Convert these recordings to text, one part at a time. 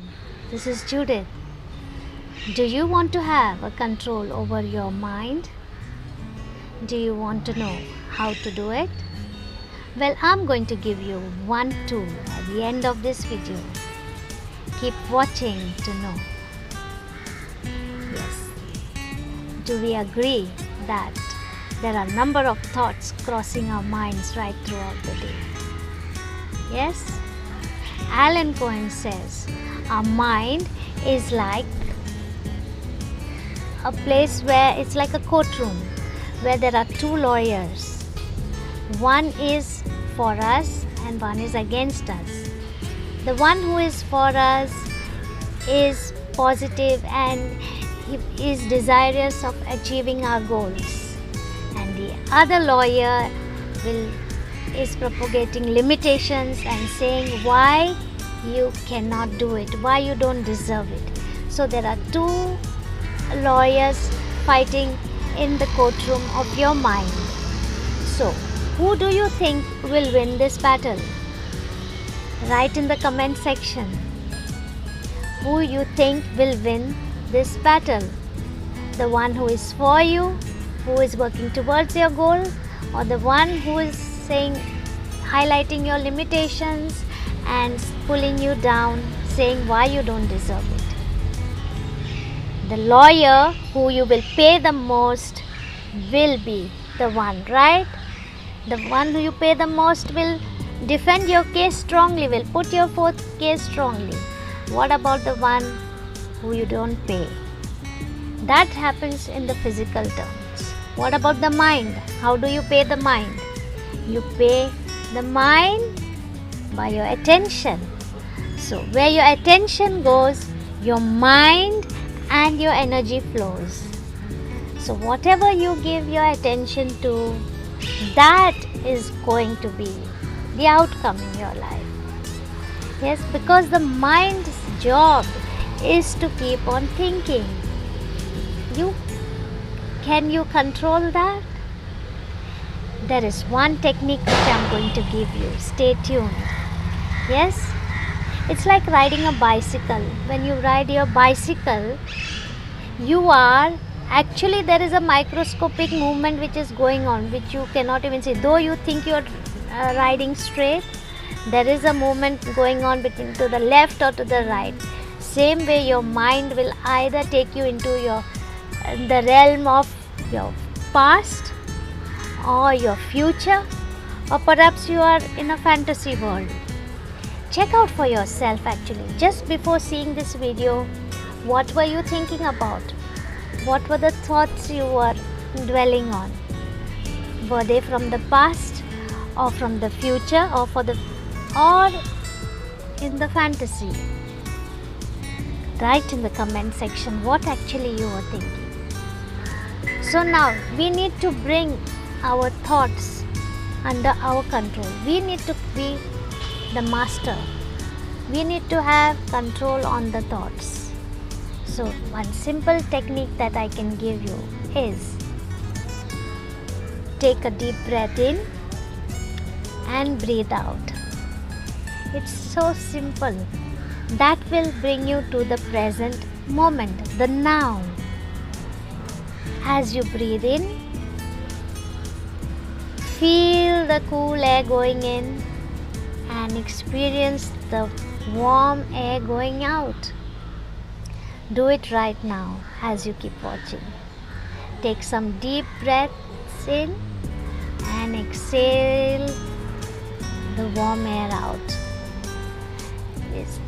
everyone. This is Judith. Do you want to have a control over your mind? Do you want to know how to do it? Well, I'm going to give you one tool at the end of this video. Keep watching to know. Yes. Do we agree that there are a number of thoughts crossing our minds right throughout the day? Yes? Alan Cohen says our mind is like a place where it's like a courtroom where there are two lawyers. One is for us and one is against us. The one who is for us is positive and he is desirous of achieving our goals, and the other lawyer is propagating limitations and saying why you cannot do it, why you don't deserve it. So there are two lawyers fighting in the courtroom of your mind. So who do you think will win this battle? Write in the comment section who you think will win this battle. The one who is for you, who is working towards your goal, or the one who is highlighting your limitations and pulling you down, saying why you don't deserve it. The lawyer who you will pay the most will be the one, right? The one who you pay the most will defend your case strongly, will put your forth case strongly. What about the one who you don't pay? That happens in the physical terms. What about the mind? How do you pay the mind? You pay the mind by your attention. So where your attention goes, your mind and your energy flows. So whatever you give your attention to, that is going to be the outcome in your life. Yes, because the mind's job is to keep on thinking. Can you control that? There is one technique which I am going to give you. Stay tuned. Yes? It's like riding a bicycle. When you ride your bicycle, there is a microscopic movement which is going on, which you cannot even see. Though you think you are riding straight, there is a movement going on between to the left or to the right. Same way your mind will either take you into the realm of your past or your future, or perhaps you are in a fantasy world. Check out for yourself actually. Just before seeing this video, what were you thinking about? What were the thoughts you were dwelling on? Were they from the past or from the future or in the fantasy? Write in the comment section what actually you were thinking. So now we need to bring our thoughts under our control. We need to be the master. We need to have control on the thoughts. So one simple technique that I can give you is take a deep breath in and breathe out. It's so simple. That will bring you to the present moment, the now. As you breathe in, feel the cool air going in and experience the warm air going out. Do it right now as you keep watching. Take some deep breaths in and exhale the warm air out. Yes.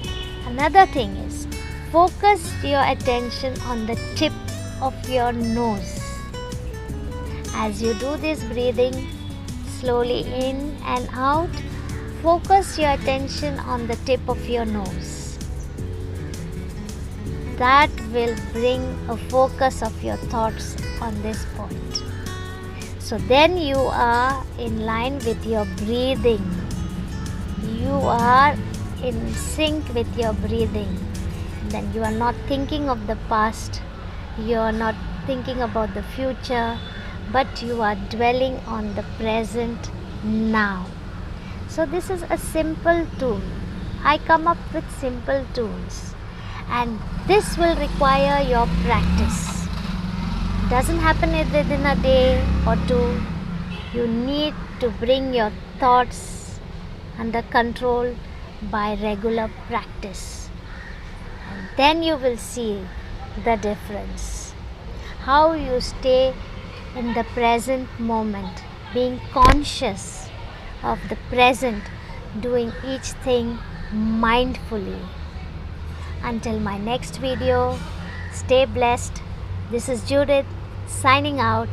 Another thing is, focus your attention on the tip of your nose. As you do this breathing slowly in and out, focus your attention on the tip of your nose. That will bring a focus of your thoughts on this point. So then you are in line with your breathing. You are in sync with your breathing. Then you are not thinking of the past. You are not thinking about the future, but you are dwelling on the present now. So this is a simple tool. I come up with simple tools and this will require your practice. Doesn't happen within a day or two. You need to bring your thoughts under control by regular practice, and then you will see the difference. How you stay in the present moment, being conscious of the present, doing each thing mindfully. Until my next video, stay blessed. This is Judith signing out.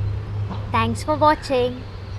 Thanks for watching.